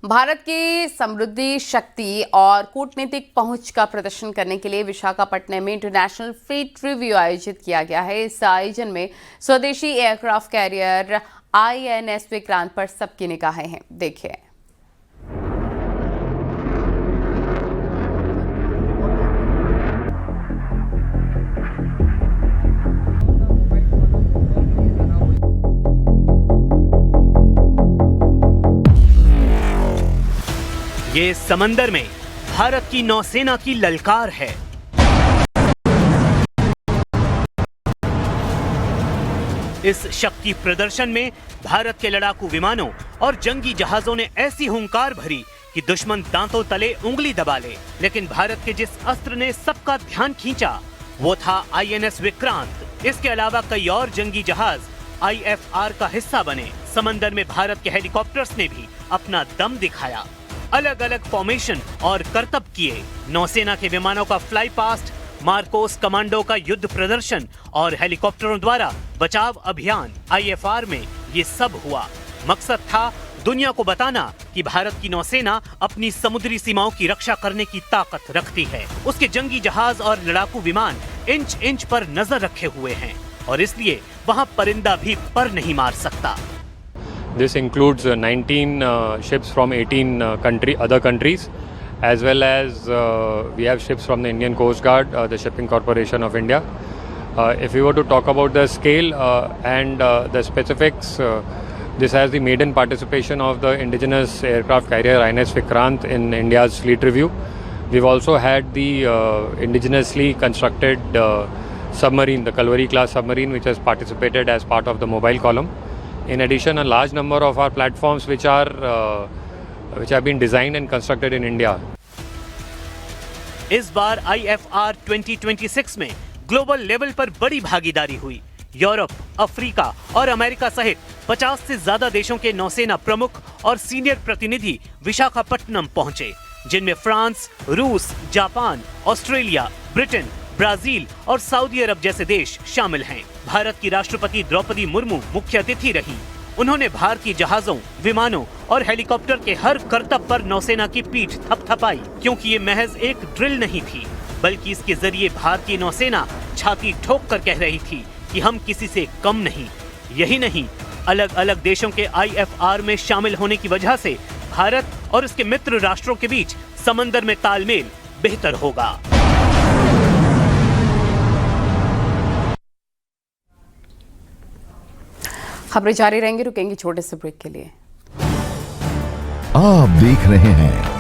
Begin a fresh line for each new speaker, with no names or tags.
भारत की समृद्धि, शक्ति और कूटनीतिक पहुंच का प्रदर्शन करने के लिए विशाखापट्टनम में इंटरनेशनल फ्लीट रिव्यू आयोजित किया गया है। इस आयोजन में स्वदेशी एयरक्राफ्ट कैरियर INS विक्रांत पर सबकी निगाहें हैं। देखिए।
ये समंदर में भारत की नौसेना की ललकार है। इस शक्ति प्रदर्शन में भारत के लड़ाकू विमानों और जंगी जहाजों ने ऐसी हुंकार भरी कि दुश्मन दांतों तले उंगली दबा ले। लेकिन भारत के जिस अस्त्र ने सबका ध्यान खींचा वो था INS विक्रांत। इसके अलावा कई और जंगी जहाज IFR का हिस्सा बने। समंदर में भारत के हेलीकॉप्टर्स ने भी अपना दम दिखाया, अलग अलग फॉर्मेशन और करतब किए। नौसेना के विमानों का फ्लाई पास्ट, मार्कोस कमांडो का युद्ध प्रदर्शन और हेलीकॉप्टरों द्वारा बचाव अभियान IFR में ये सब हुआ। मकसद था दुनिया को बताना कि भारत की नौसेना अपनी समुद्री सीमाओं की रक्षा करने की ताकत रखती है। उसके जंगी जहाज और लड़ाकू विमान इंच इंच पर नजर रखे हुए हैं और इसलिए वहां परिंदा भी पर नहीं मार सकता।
This includes 19 ships from 18 other countries, as well as we have ships from the Indian Coast Guard, the Shipping Corporation of India. If we were to talk about the scale and the specifics, this has the maiden participation of the indigenous aircraft carrier INS Vikrant in India's fleet review. We've also had the indigenously constructed submarine, the Kalvari class submarine, which has participated as part of the mobile column. In addition, a large number of our platforms which have been designed and constructed in India.
इस बार IFR 2026 में global level पर बड़ी भागीदारी हुई। Europe, Africa और America सहित 50 से ज्यादा देशों के नौसेना प्रमुख और सीनियर प्रतिनिधि विशाखापट्टनम पहुंचे, जिनमें फ्रांस, रूस, जापान, ऑस्ट्रेलिया, ब्रिटेन, ब्राजील और सऊदी अरब जैसे देश शामिल हैं। भारत की राष्ट्रपति द्रौपदी मुर्मू मुख्य अतिथि रही। उन्होंने भारतीय जहाजों, विमानों और हेलीकॉप्टर के हर करतब पर नौसेना की पीठ थपथपाई, क्योंकि ये महज एक ड्रिल नहीं थी, बल्कि इसके जरिए भारतीय नौसेना छाती ठोक कर कह रही थी कि हम किसी से कम नहीं। यही नहीं, अलग अलग देशों के IFR में शामिल होने की वजह से भारत और उसके मित्र राष्ट्रों के बीच समंदर में तालमेल बेहतर होगा।
खबरें जारी रहेंगी, रुकेंगे छोटे से ब्रेक के लिए।
आप देख रहे हैं